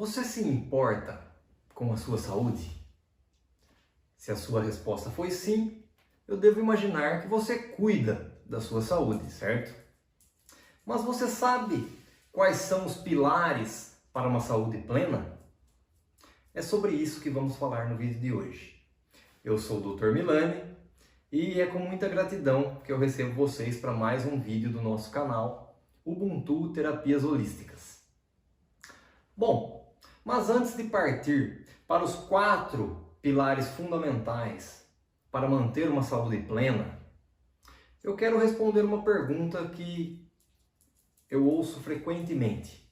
Você se importa com a sua saúde? Se a sua resposta foi sim, eu devo imaginar que você cuida da sua saúde, certo? Mas você sabe quais são os pilares para uma saúde plena? É sobre isso que vamos falar no vídeo de hoje. Eu sou o Dr. Milani e é com muita gratidão que eu recebo vocês para mais um vídeo do nosso canal Ubuntu Terapias Holísticas. Bom, mas antes de partir para os 4 pilares fundamentais para manter uma saúde plena, eu quero responder uma pergunta que eu ouço frequentemente,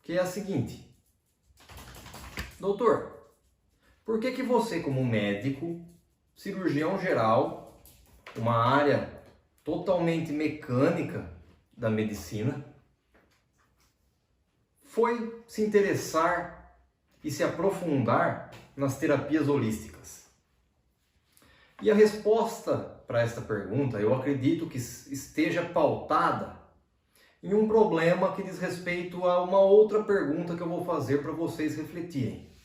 que é a seguinte: doutor, por que você, como médico, cirurgião geral, uma área totalmente mecânica da medicina, foi se interessar e se aprofundar nas terapias holísticas? E a resposta para esta pergunta, eu acredito que esteja pautada em um problema que diz respeito a uma outra pergunta que eu vou fazer para vocês refletirem.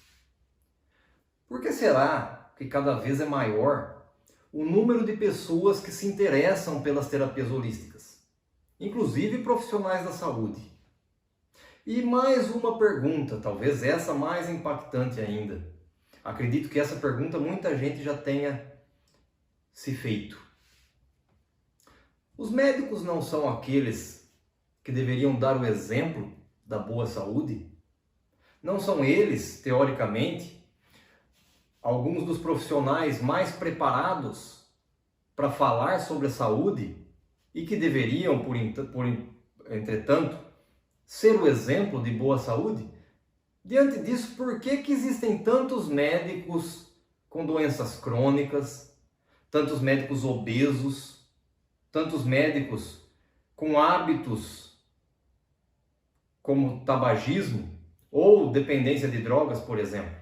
Por que será que cada vez é maior o número de pessoas que se interessam pelas terapias holísticas, inclusive profissionais da saúde? E mais uma pergunta, talvez essa mais impactante ainda. Acredito que essa pergunta muita gente já tenha se feito. Os médicos não são aqueles que deveriam dar o exemplo da boa saúde? Não são eles, teoricamente, alguns dos profissionais mais preparados para falar sobre a saúde e que deveriam, entretanto, ser o exemplo de boa saúde? Diante disso, por que existem tantos médicos com doenças crônicas, tantos médicos obesos, tantos médicos com hábitos como tabagismo ou dependência de drogas, por exemplo?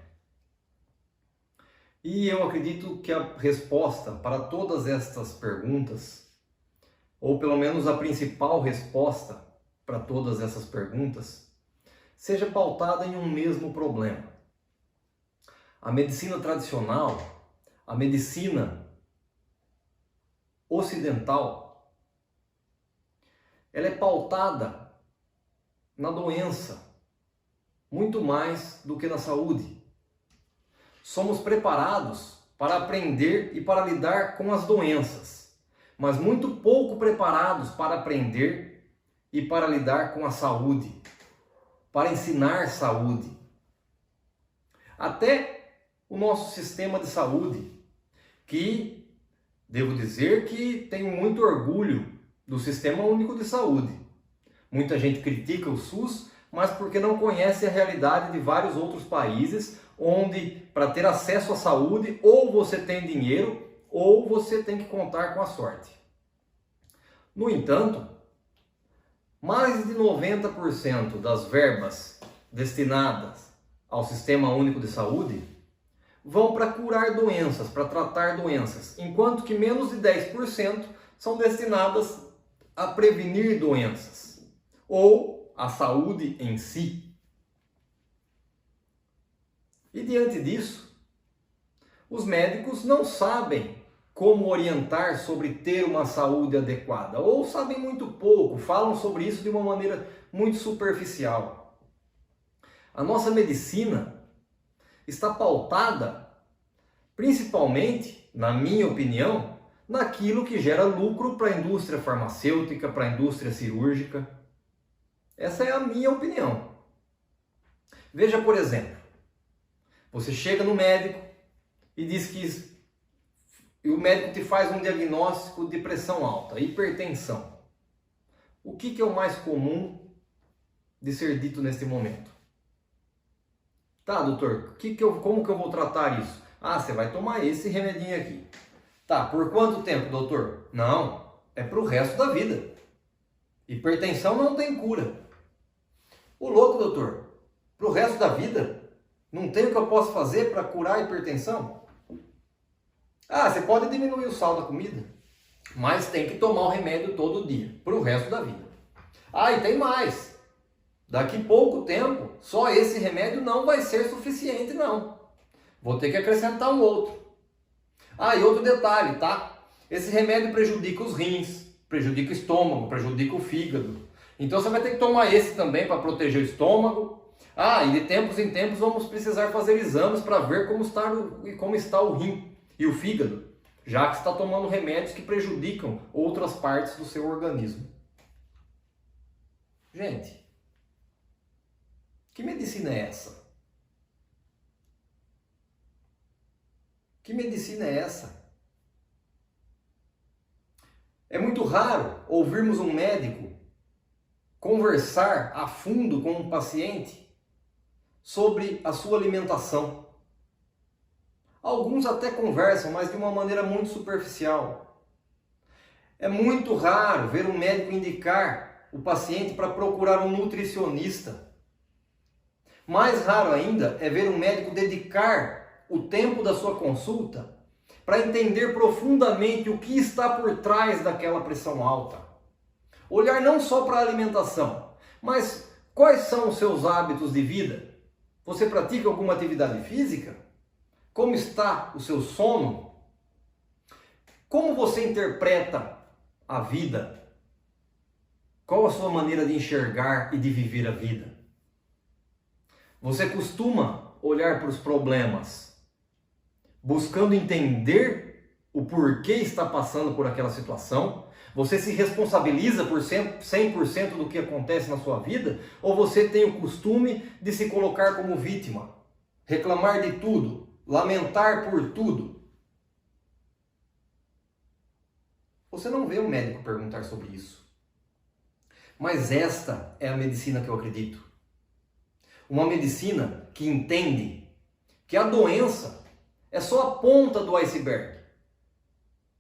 E eu acredito que a resposta para todas estas perguntas, ou pelo menos a principal resposta para todas essas perguntas, seja pautada em um mesmo problema. A medicina tradicional, a medicina ocidental, ela é pautada na doença muito mais do que na saúde. Somos preparados para aprender e para lidar com as doenças, mas muito pouco preparados para aprender e para lidar com a saúde, para ensinar saúde. Até o nosso sistema de saúde, que devo dizer que tenho muito orgulho do Sistema Único de Saúde. Muita gente critica o SUS, mas porque não conhece a realidade de vários outros países, onde para ter acesso à saúde ou você tem dinheiro ou você tem que contar com a sorte. No entanto, mais de 90% das verbas destinadas ao Sistema Único de Saúde vão para curar doenças, para tratar doenças, enquanto que menos de 10% são destinadas a prevenir doenças ou a saúde em si. E diante disso, os médicos não sabem como orientar sobre ter uma saúde adequada, ou sabem muito pouco, falam sobre isso de uma maneira muito superficial. A nossa medicina está pautada, principalmente, na minha opinião, naquilo que gera lucro para a indústria farmacêutica, para a indústria cirúrgica. Essa é a minha opinião. Veja, por exemplo, você chega no médico e diz que o médico te faz um diagnóstico de pressão alta, hipertensão. O que é o mais comum de ser dito neste momento? Tá, doutor, como que eu vou tratar isso? Ah, você vai tomar esse remedinho aqui. Tá, por quanto tempo, doutor? Não, é para o resto da vida. Hipertensão não tem cura. Ô louco, doutor, para o resto da vida? Não tem o que eu posso fazer para curar a hipertensão? Ah, você pode diminuir o sal da comida, mas tem que tomar o remédio todo dia, para o resto da vida. Ah, e tem mais. Daqui pouco tempo, só esse remédio não vai ser suficiente, não. Vou ter que acrescentar um outro. Ah, e outro detalhe, tá? Esse remédio prejudica os rins, prejudica o estômago, prejudica o fígado. Então você vai ter que tomar esse também para proteger o estômago. Ah, e de tempos em tempos vamos precisar fazer exames para ver como está o rim e o fígado, já que está tomando remédios que prejudicam outras partes do seu organismo. Gente, que medicina é essa? Que medicina é essa? É muito raro ouvirmos um médico conversar a fundo com um paciente sobre a sua alimentação. Alguns até conversam, mas de uma maneira muito superficial. É muito raro ver um médico indicar o paciente para procurar um nutricionista. Mais raro ainda é ver um médico dedicar o tempo da sua consulta para entender profundamente o que está por trás daquela pressão alta. Olhar não só para a alimentação, mas quais são os seus hábitos de vida? Você pratica alguma atividade física? Como está o seu sono? Como você interpreta a vida? Qual a sua maneira de enxergar e de viver a vida? Você costuma olhar para os problemas buscando entender o porquê está passando por aquela situação? Você se responsabiliza por 100% do que acontece na sua vida? Ou você tem o costume de se colocar como vítima? Reclamar de tudo? Lamentar por tudo? Você não vê um médico perguntar sobre isso. Mas esta é a medicina que eu acredito. Uma medicina que entende que a doença é só a ponta do iceberg,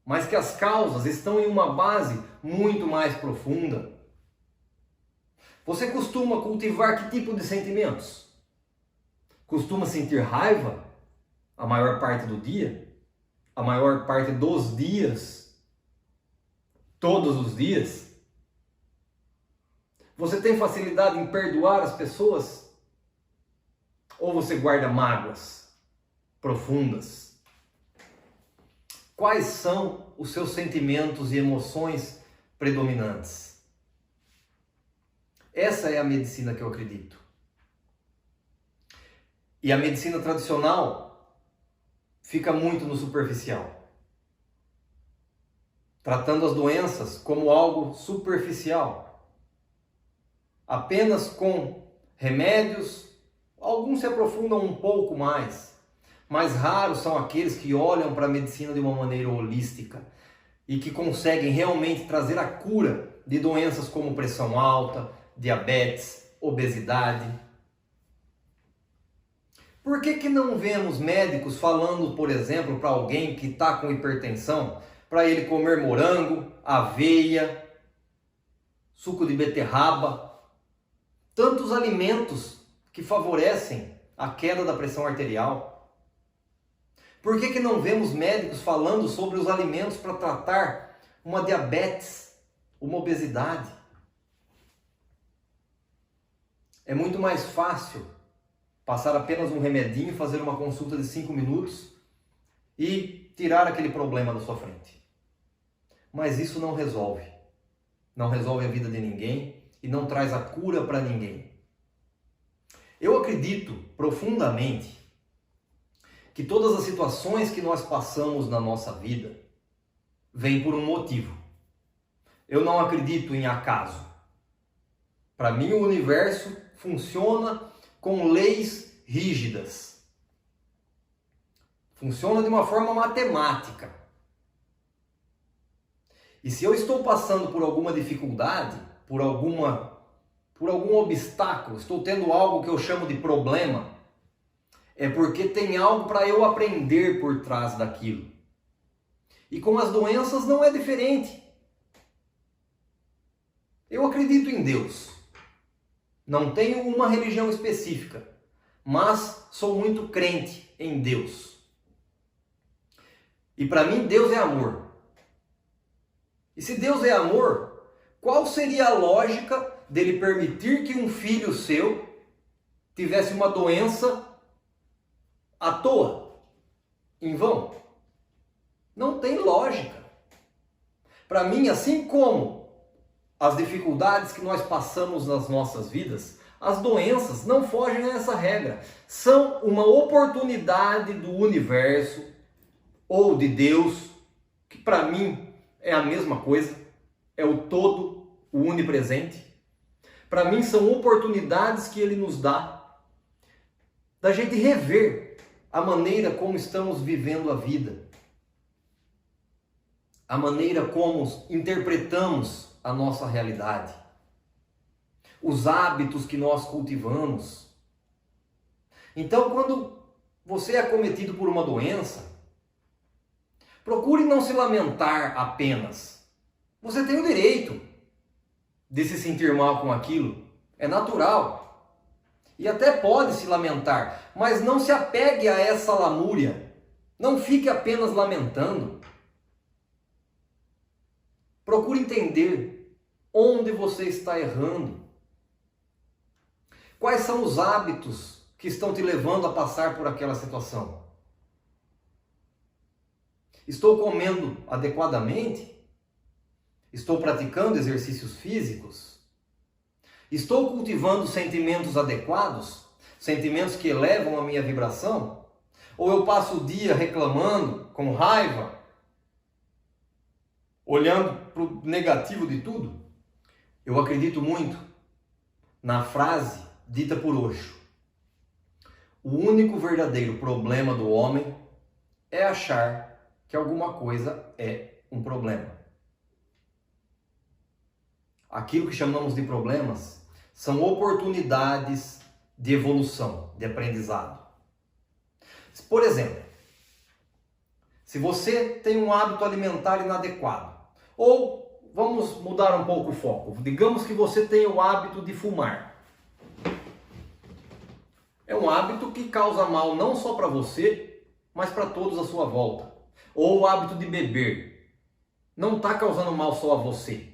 mas que as causas estão em uma base muito mais profunda. Você costuma cultivar que tipo de sentimentos? Costuma sentir raiva a maior parte do dia? A maior parte dos dias? Todos os dias? Você tem facilidade em perdoar as pessoas? Ou você guarda mágoas profundas? Quais são os seus sentimentos e emoções predominantes? Essa é a medicina que eu acredito. E a medicina tradicional fica muito no superficial, tratando as doenças como algo superficial, apenas com remédios. Alguns se aprofundam um pouco mais, mas raros são aqueles que olham para a medicina de uma maneira holística e que conseguem realmente trazer a cura de doenças como pressão alta, diabetes, obesidade. Por que não vemos médicos falando, por exemplo, para alguém que está com hipertensão, para ele comer morango, aveia, suco de beterraba, tantos alimentos que favorecem a queda da pressão arterial? Por que não vemos médicos falando sobre os alimentos para tratar uma diabetes, uma obesidade? É muito mais fácil passar apenas um remedinho, fazer uma consulta de 5 minutos e tirar aquele problema da sua frente. Mas isso não resolve. Não resolve a vida de ninguém e não traz a cura para ninguém. Eu acredito profundamente que todas as situações que nós passamos na nossa vida vêm por um motivo. Eu não acredito em acaso. Para mim, o universo funciona com leis rígidas. Funciona de uma forma matemática. E se eu estou passando por alguma dificuldade, por algum obstáculo, estou tendo algo que eu chamo de problema, é porque tem algo para eu aprender por trás daquilo. E com as doenças não é diferente. Eu acredito em Deus. Não tenho uma religião específica, mas sou muito crente em Deus. E para mim Deus é amor. E se Deus é amor, qual seria a lógica dele permitir que um filho seu tivesse uma doença à toa, em vão? Não tem lógica. Para mim, assim como as dificuldades que nós passamos nas nossas vidas, as doenças não fogem a essa regra. São uma oportunidade do universo ou de Deus, que para mim é a mesma coisa, é o todo, o onipresente. Para mim são oportunidades que Ele nos dá, da gente rever a maneira como estamos vivendo a vida, a maneira como interpretamos a nossa realidade, os hábitos que nós cultivamos. Então, quando você é acometido por uma doença, procure não se lamentar apenas. Você tem o direito de se sentir mal com aquilo, é natural. E até pode se lamentar, mas não se apegue a essa lamúria. Não fique apenas lamentando. Procure entender onde você está errando. Quais são os hábitos que estão te levando a passar por aquela situação? Estou comendo adequadamente? Estou praticando exercícios físicos? Estou cultivando sentimentos adequados? Sentimentos que elevam a minha vibração? Ou eu passo o dia reclamando, com raiva, olhando para o negativo de tudo? Eu acredito muito na frase dita por Osho: o único verdadeiro problema do homem é achar que alguma coisa é um problema. Aquilo que chamamos de problemas são oportunidades de evolução, de aprendizado. Por exemplo, se você tem um hábito alimentar inadequado, ou vamos mudar um pouco o foco, digamos que você tem o hábito de fumar. É um hábito que causa mal não só para você, mas para todos à sua volta. Ou o hábito de beber. Não está causando mal só a você.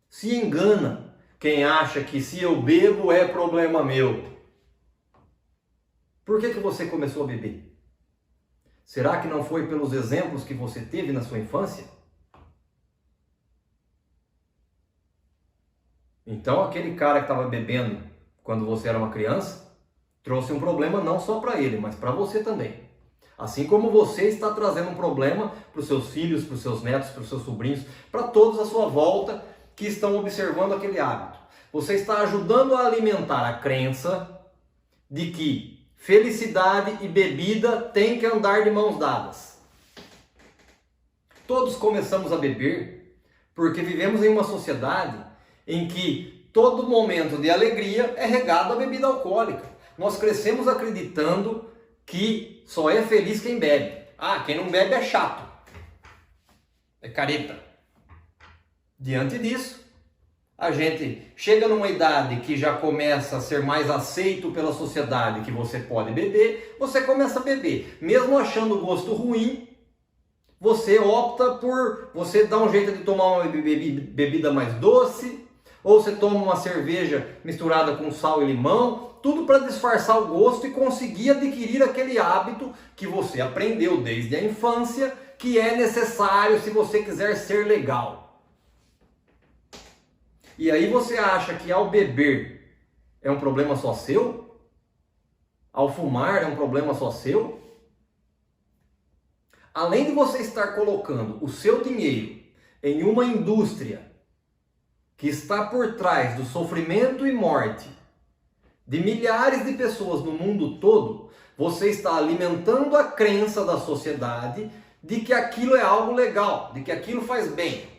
Se engana quem acha que se eu bebo é problema meu. Por que você começou a beber? Será que não foi pelos exemplos que você teve na sua infância? Então aquele cara que estava bebendo quando você era uma criança trouxe um problema não só para ele, mas para você também. Assim como você está trazendo um problema para os seus filhos, para os seus netos, para os seus sobrinhos, para todos à sua volta que estão observando aquele hábito. Você está ajudando a alimentar a crença de que felicidade e bebida têm que andar de mãos dadas. Todos começamos a beber porque vivemos em uma sociedade em que todo momento de alegria é regado à bebida alcoólica. Nós crescemos acreditando que só é feliz quem bebe. Ah, quem não bebe é chato, é careta. Diante disso, a gente chega numa idade que já começa a ser mais aceito pela sociedade que você pode beber, você começa a beber. Mesmo achando o gosto ruim, você opta por, você dá um jeito de tomar uma bebida mais doce, ou você toma uma cerveja misturada com sal e limão, tudo para disfarçar o gosto e conseguir adquirir aquele hábito que você aprendeu desde a infância, que é necessário se você quiser ser legal. E aí você acha que ao beber é um problema só seu? Ao fumar é um problema só seu? Além de você estar colocando o seu dinheiro em uma indústria que está por trás do sofrimento e morte de milhares de pessoas no mundo todo, você está alimentando a crença da sociedade de que aquilo é algo legal, de que aquilo faz bem.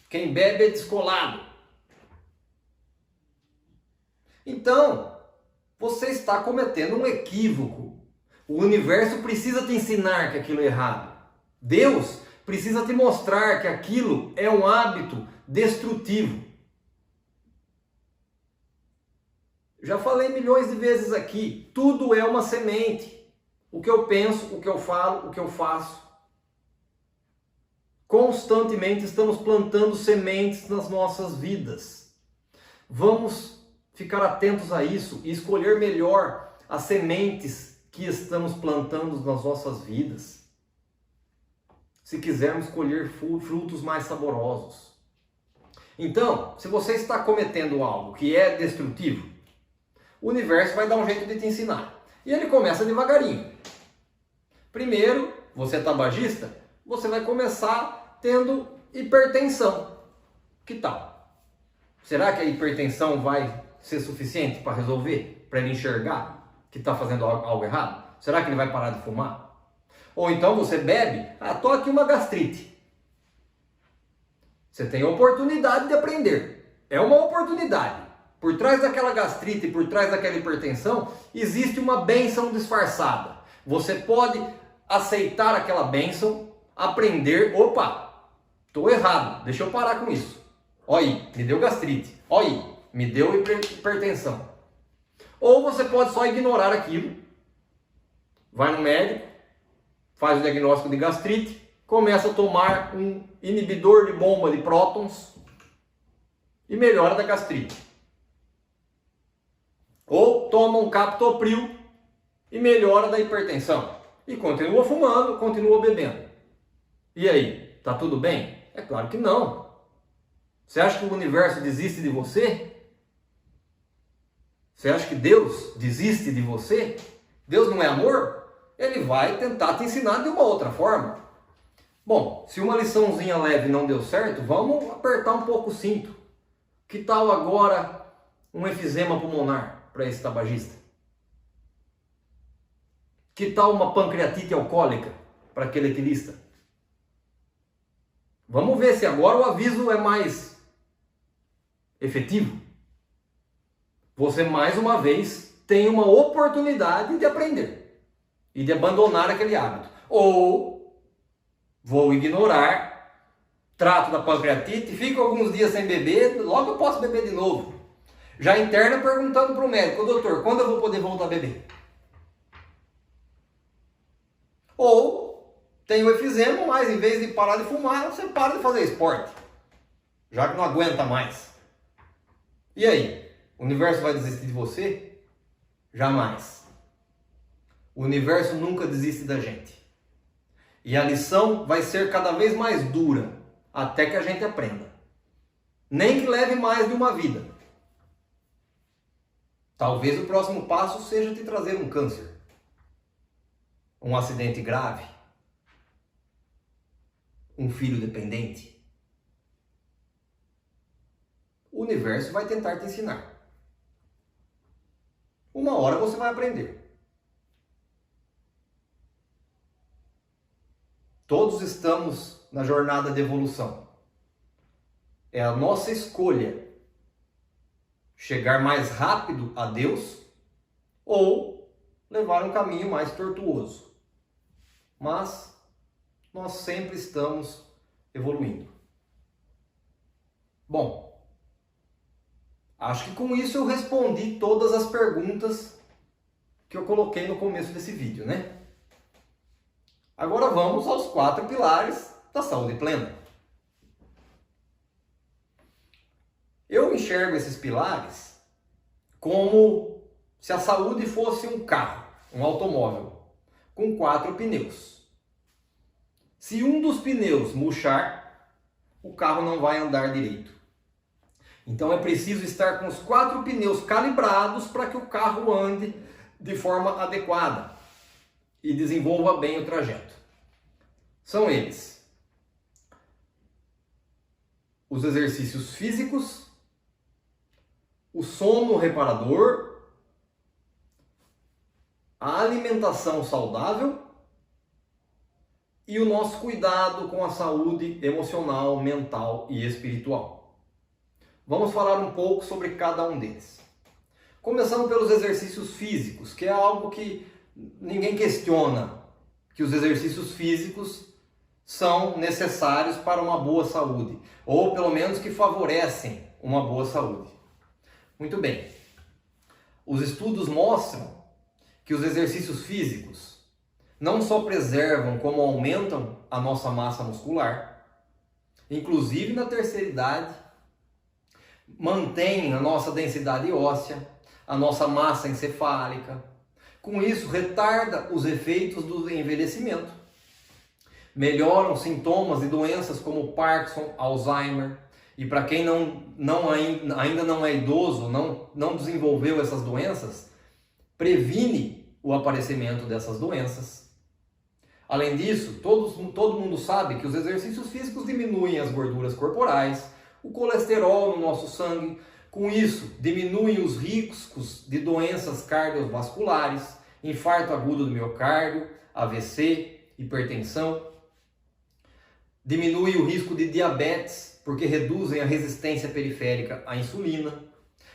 Quem bebe é descolado. Então, você está cometendo um equívoco. O universo precisa te ensinar que aquilo é errado. Deus precisa te mostrar que aquilo é um hábito destrutivo. Já falei milhões de vezes aqui, tudo é uma semente. O que eu penso, o que eu falo, o que eu faço. Constantemente estamos plantando sementes nas nossas vidas. Vamos ficar atentos a isso e escolher melhor as sementes que estamos plantando nas nossas vidas. Se quisermos colher frutos mais saborosos. Então, se você está cometendo algo que é destrutivo, o universo vai dar um jeito de te ensinar. E ele começa devagarinho. Primeiro, você é tabagista, você vai começar tendo hipertensão. Que tal? Será que a hipertensão vai ser suficiente para resolver? Para ele enxergar que está fazendo algo errado? Será que ele vai parar de fumar? Ou então você bebe, tô aqui uma gastrite. Você tem a oportunidade de aprender. É uma oportunidade. Por trás daquela gastrite, por trás daquela hipertensão, existe uma bênção disfarçada. Você pode aceitar aquela bênção, aprender, opa, estou errado, deixa eu parar com isso. Olha aí, me deu gastrite. Olha aí, me deu hipertensão. Ou você pode só ignorar aquilo, vai no médico, faz o diagnóstico de gastrite, começa a tomar um inibidor de bomba de prótons e melhora da gastrite. Ou toma um captopril e melhora da hipertensão. E continua fumando, continua bebendo. E aí, tá tudo bem? É claro que não. Você acha que o universo desiste de você? Você acha que Deus desiste de você? Deus não é amor? Ele vai tentar te ensinar de uma outra forma. Bom, se uma liçãozinha leve não deu certo, vamos apertar um pouco o cinto. Que tal agora um efizema pulmonar para esse tabagista? Que tal uma pancreatite alcoólica para aquele etilista? Vamos ver se agora o aviso é mais efetivo. Você mais uma vez tem uma oportunidade de aprender e de abandonar aquele hábito. Ou vou ignorar, trato da pancreatite, fico alguns dias sem beber, logo eu posso beber de novo. Já interna perguntando para o médico, doutor, quando eu vou poder voltar a beber? Ou tem o efizema, mas em vez de parar de fumar, você para de fazer esporte, já que não aguenta mais. E aí? O universo vai desistir de você? Jamais. O universo nunca desiste da gente. E a lição vai ser cada vez mais dura, até que a gente aprenda. Nem que leve mais de uma vida. Talvez o próximo passo seja te trazer um câncer, um acidente grave, um filho dependente. O universo vai tentar te ensinar. Uma hora você vai aprender. Todos estamos na jornada de evolução. É a nossa escolha chegar mais rápido a Deus ou levar um caminho mais tortuoso. Mas nós sempre estamos evoluindo. Bom, acho que com isso eu respondi todas as perguntas que eu coloquei no começo desse vídeo, né? Agora vamos aos 4 pilares da saúde plena. Eu enxergo esses pilares como se a saúde fosse um carro, um automóvel, com 4 pneus. Se um dos pneus murchar, o carro não vai andar direito. Então é preciso estar com os 4 pneus calibrados para que o carro ande de forma adequada e desenvolva bem o trajeto. São eles: os exercícios físicos, o sono reparador, a alimentação saudável e o nosso cuidado com a saúde emocional, mental e espiritual. Vamos falar um pouco sobre cada um deles. Começando pelos exercícios físicos, que é algo que ninguém questiona, que os exercícios físicos são necessários para uma boa saúde, ou pelo menos que favorecem uma boa saúde. Muito bem. Os estudos mostram que os exercícios físicos não só preservam, como aumentam a nossa massa muscular, inclusive na terceira idade, mantém a nossa densidade óssea, a nossa massa encefálica. Com isso, retarda os efeitos do envelhecimento. Melhoram sintomas de doenças como Parkinson, Alzheimer. E para quem ainda não é idoso, não desenvolveu essas doenças, previne o aparecimento dessas doenças. Além disso, todo mundo sabe que os exercícios físicos diminuem as gorduras corporais, o colesterol no nosso sangue. Com isso, diminuem os riscos de doenças cardiovasculares, infarto agudo do miocárdio, AVC, hipertensão. Diminui o risco de diabetes, porque reduzem a resistência periférica à insulina.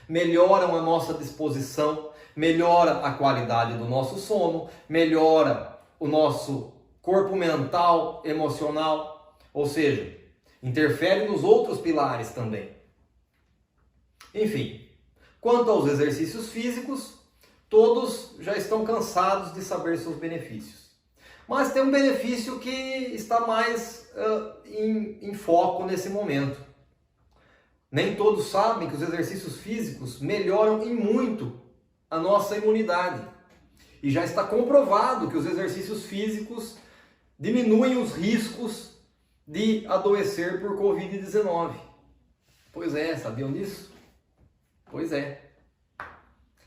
Melhoram a nossa disposição, melhora a qualidade do nosso sono, melhora o nosso corpo mental, emocional, ou seja, interfere nos outros pilares também. Enfim, quanto aos exercícios físicos, todos já estão cansados de saber seus benefícios. Mas tem um benefício que está mais em foco nesse momento. Nem todos sabem que os exercícios físicos melhoram em muito a nossa imunidade. E já está comprovado que os exercícios físicos diminuem os riscos de adoecer por Covid-19. Pois é, sabiam disso? Pois é.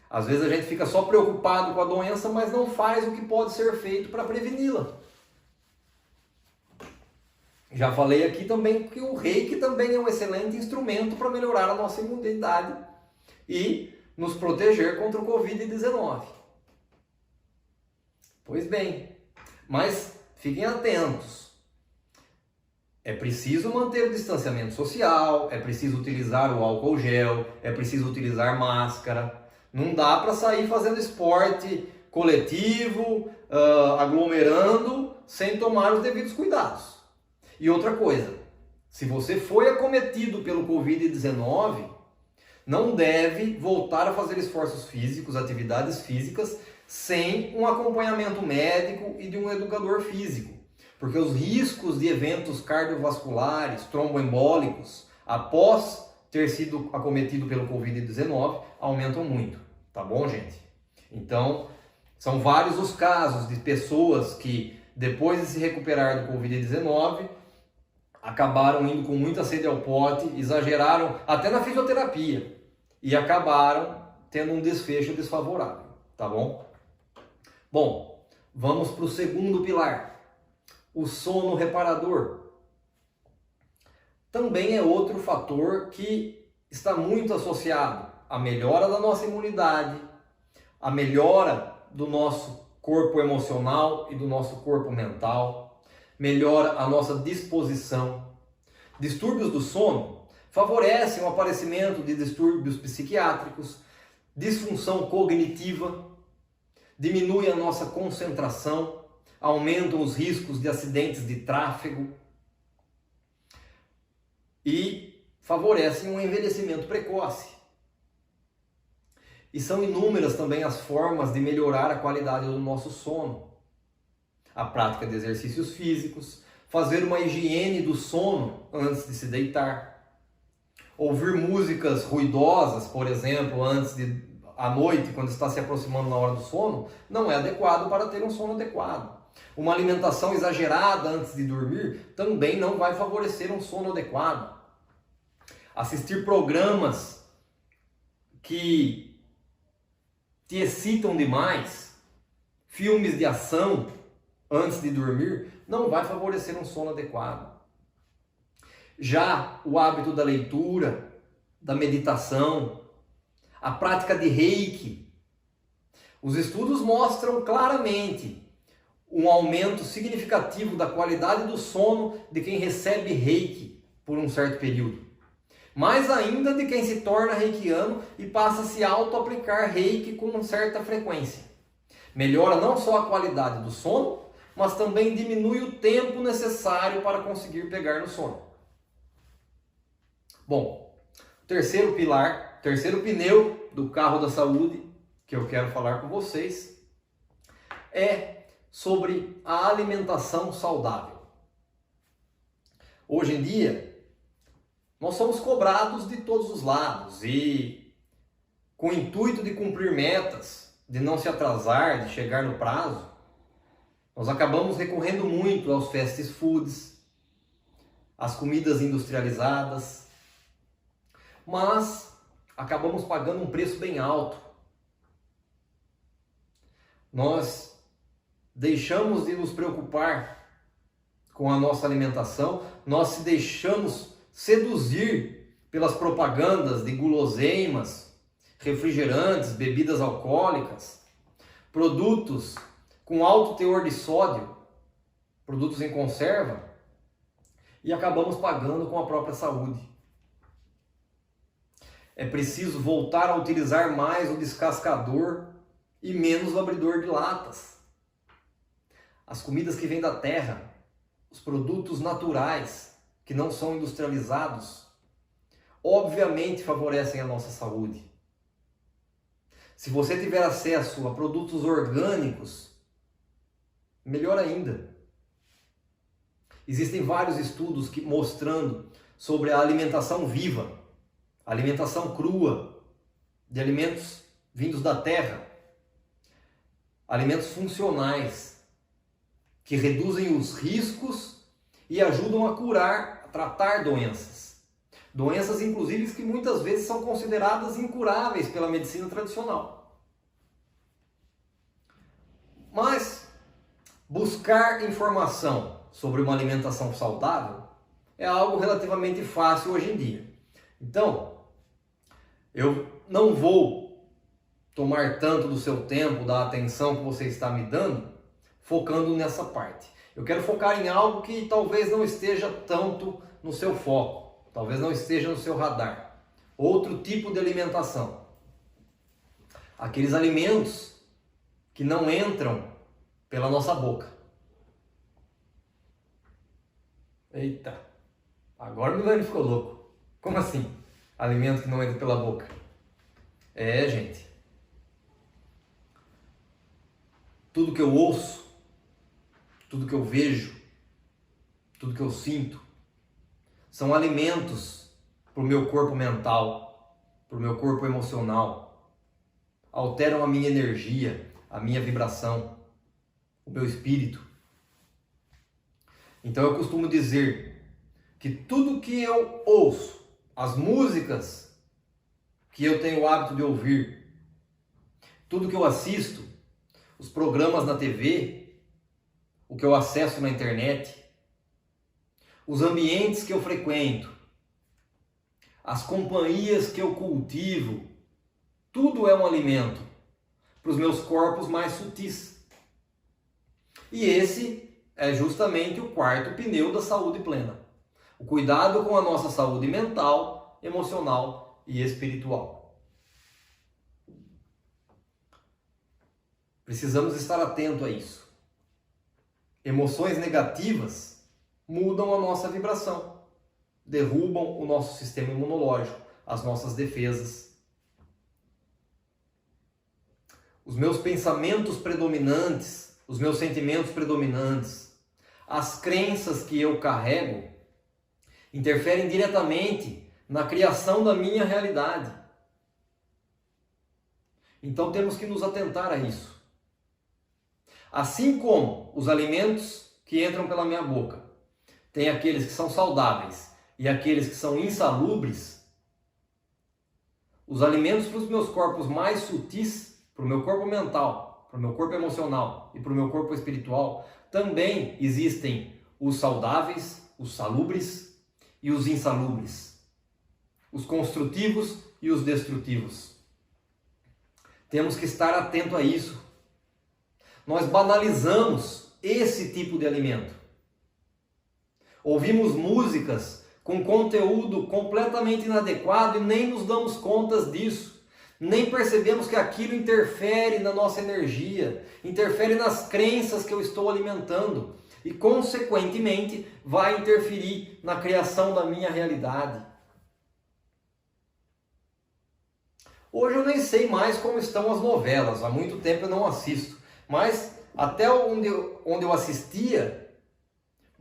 Às vezes a gente fica só preocupado com a doença, mas não faz o que pode ser feito para preveni-la. Já falei aqui também que o Reiki também é um excelente instrumento para melhorar a nossa imunidade e nos proteger contra o Covid-19. Pois bem, mas fiquem atentos. É preciso manter o distanciamento social, é preciso utilizar o álcool gel, é preciso utilizar máscara. Não dá para sair fazendo esporte coletivo, aglomerando, sem tomar os devidos cuidados. E outra coisa, se você foi acometido pelo Covid-19, não deve voltar a fazer esforços físicos, atividades físicas, sem um acompanhamento médico e de um educador físico. Porque os riscos de eventos cardiovasculares, tromboembólicos, após ter sido acometido pelo Covid-19, aumentam muito. Tá bom, gente? Então, são vários os casos de pessoas que, depois de se recuperar do Covid-19, acabaram indo com muita sede ao pote, exageraram até na fisioterapia e acabaram tendo um desfecho desfavorável, tá bom? Bom, vamos para o segundo pilar, o sono reparador. Também é outro fator que está muito associado à melhora da nossa imunidade, à melhora do nosso corpo emocional e do nosso corpo mental, melhora a nossa disposição. Distúrbios do sono favorecem o aparecimento de distúrbios psiquiátricos, disfunção cognitiva, diminui a nossa concentração, aumentam os riscos de acidentes de tráfego e favorecem um envelhecimento precoce. E são inúmeras também as formas de melhorar a qualidade do nosso sono. A prática de exercícios físicos, fazer uma higiene do sono antes de se deitar, ouvir músicas ruidosas, por exemplo, à noite, quando está se aproximando na hora do sono, não é adequado para ter um sono adequado. Uma alimentação exagerada antes de dormir também não vai favorecer um sono adequado. Assistir programas que te excitam demais, filmes de ação antes de dormir, não vai favorecer um sono adequado. Já o hábito da leitura, da meditação, a prática de Reiki, os estudos mostram claramente um aumento significativo da qualidade do sono de quem recebe Reiki por um certo período. Mais ainda de quem se torna reikiano e passa a se auto-aplicar Reiki com certa frequência. Melhora não só a qualidade do sono, mas também diminui o tempo necessário para conseguir pegar no sono. Bom, terceiro pilar, terceiro pneu do carro da saúde que eu quero falar com vocês é sobre a alimentação saudável. Hoje em dia, nós somos cobrados de todos os lados e, com o intuito de cumprir metas, de não se atrasar, de chegar no prazo, nós acabamos recorrendo muito aos fast foods, às comidas industrializadas, mas acabamos pagando um preço bem alto. Nós deixamos de nos preocupar com a nossa alimentação, nós se deixamos seduzir pelas propagandas de guloseimas, refrigerantes, bebidas alcoólicas, produtos com alto teor de sódio, produtos em conserva, e acabamos pagando com a própria saúde. É preciso voltar a utilizar mais o descascador e menos o abridor de latas. As comidas que vêm da terra, os produtos naturais, que não são industrializados, obviamente favorecem a nossa saúde. Se você tiver acesso a produtos orgânicos, melhor ainda. Existem vários estudos mostrando sobre a alimentação viva, a alimentação crua, de alimentos vindos da terra, alimentos funcionais, que reduzem os riscos e ajudam a curar, a tratar doenças. Doenças, inclusive, que muitas vezes são consideradas incuráveis pela medicina tradicional. Mas buscar informação sobre uma alimentação saudável é algo relativamente fácil hoje em dia. Então, eu não vou tomar tanto do seu tempo, da atenção que você está me dando, focando nessa parte. Eu quero focar em algo que talvez não esteja tanto no seu foco, talvez não esteja no seu radar. Outro tipo de alimentação. Aqueles alimentos que não entram pela nossa boca. Eita, agora o Milani ficou louco. Como assim? Alimento que não entra pela boca? É, gente. Tudo que eu ouço, tudo que eu vejo, tudo que eu sinto, são alimentos para o meu corpo mental, para o meu corpo emocional. Alteram a minha energia, a minha vibração, o meu espírito. Então eu costumo dizer que tudo que eu ouço, as músicas que eu tenho o hábito de ouvir, tudo que eu assisto, os programas na TV, o que eu acesso na internet, os ambientes que eu frequento, as companhias que eu cultivo, tudo é um alimento para os meus corpos mais sutis. E esse é justamente o quarto pneu da saúde plena. O cuidado com a nossa saúde mental, emocional e espiritual. Precisamos estar atento a isso. Emoções negativas mudam a nossa vibração, derrubam o nosso sistema imunológico, as nossas defesas. Os meus pensamentos predominantes, os meus sentimentos predominantes, as crenças que eu carrego, interferem diretamente na criação da minha realidade. Então temos que nos atentar a isso. Assim como os alimentos que entram pela minha boca, tem aqueles que são saudáveis e aqueles que são insalubres, os alimentos para os meus corpos mais sutis, para o meu corpo mental, para o meu corpo emocional e para o meu corpo espiritual, também existem os saudáveis, os salubres e os insalubres, os construtivos e os destrutivos. Temos que estar atento a isso. Nós banalizamos esse tipo de alimento. Ouvimos músicas com conteúdo completamente inadequado e nem nos damos conta disso. Nem percebemos que aquilo interfere na nossa energia, interfere nas crenças que eu estou alimentando e, consequentemente, vai interferir na criação da minha realidade. Hoje eu nem sei mais como estão as novelas, há muito tempo eu não assisto, mas até onde eu assistia,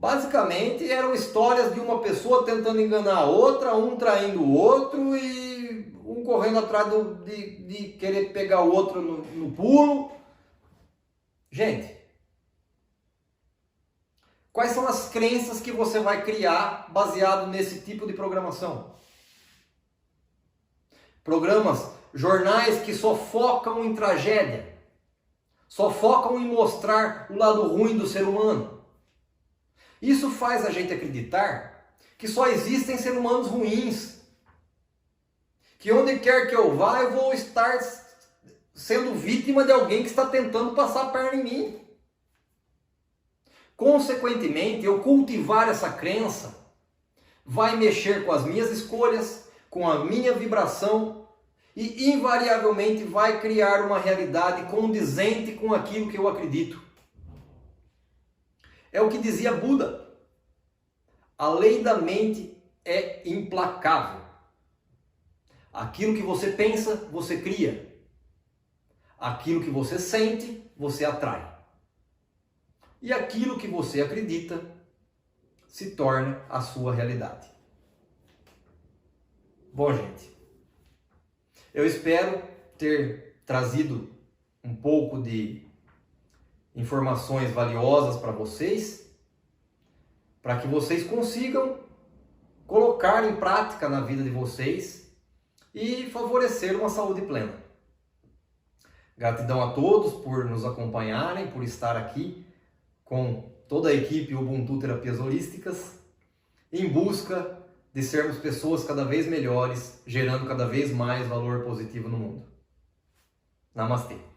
Basicamente eram histórias de uma pessoa tentando enganar a outra, um traindo o outro e um correndo atrás de querer pegar o outro no pulo. Gente, quais são as crenças que você vai criar baseado nesse tipo de programação? Jornais que só focam em tragédia, só focam em mostrar o lado ruim do ser humano. Isso faz a gente acreditar que só existem seres humanos ruins. Que onde quer que eu vá, eu vou estar sendo vítima de alguém que está tentando passar a perna em mim. Consequentemente, eu cultivar essa crença vai mexer com as minhas escolhas, com a minha vibração e invariavelmente vai criar uma realidade condizente com aquilo que eu acredito. É o que dizia Buda. A lei da mente é implacável. Aquilo que você pensa, você cria. Aquilo que você sente, você atrai. E aquilo que você acredita se torna a sua realidade. Bom, gente, eu espero ter trazido um pouco de informações valiosas para vocês, para que vocês consigam colocar em prática na vida de vocês e favorecer uma saúde plena. Gratidão a todos por nos acompanharem, por estar aqui com toda a equipe Ubuntu Terapias Holísticas, em busca de sermos pessoas cada vez melhores, gerando cada vez mais valor positivo no mundo. Namastê!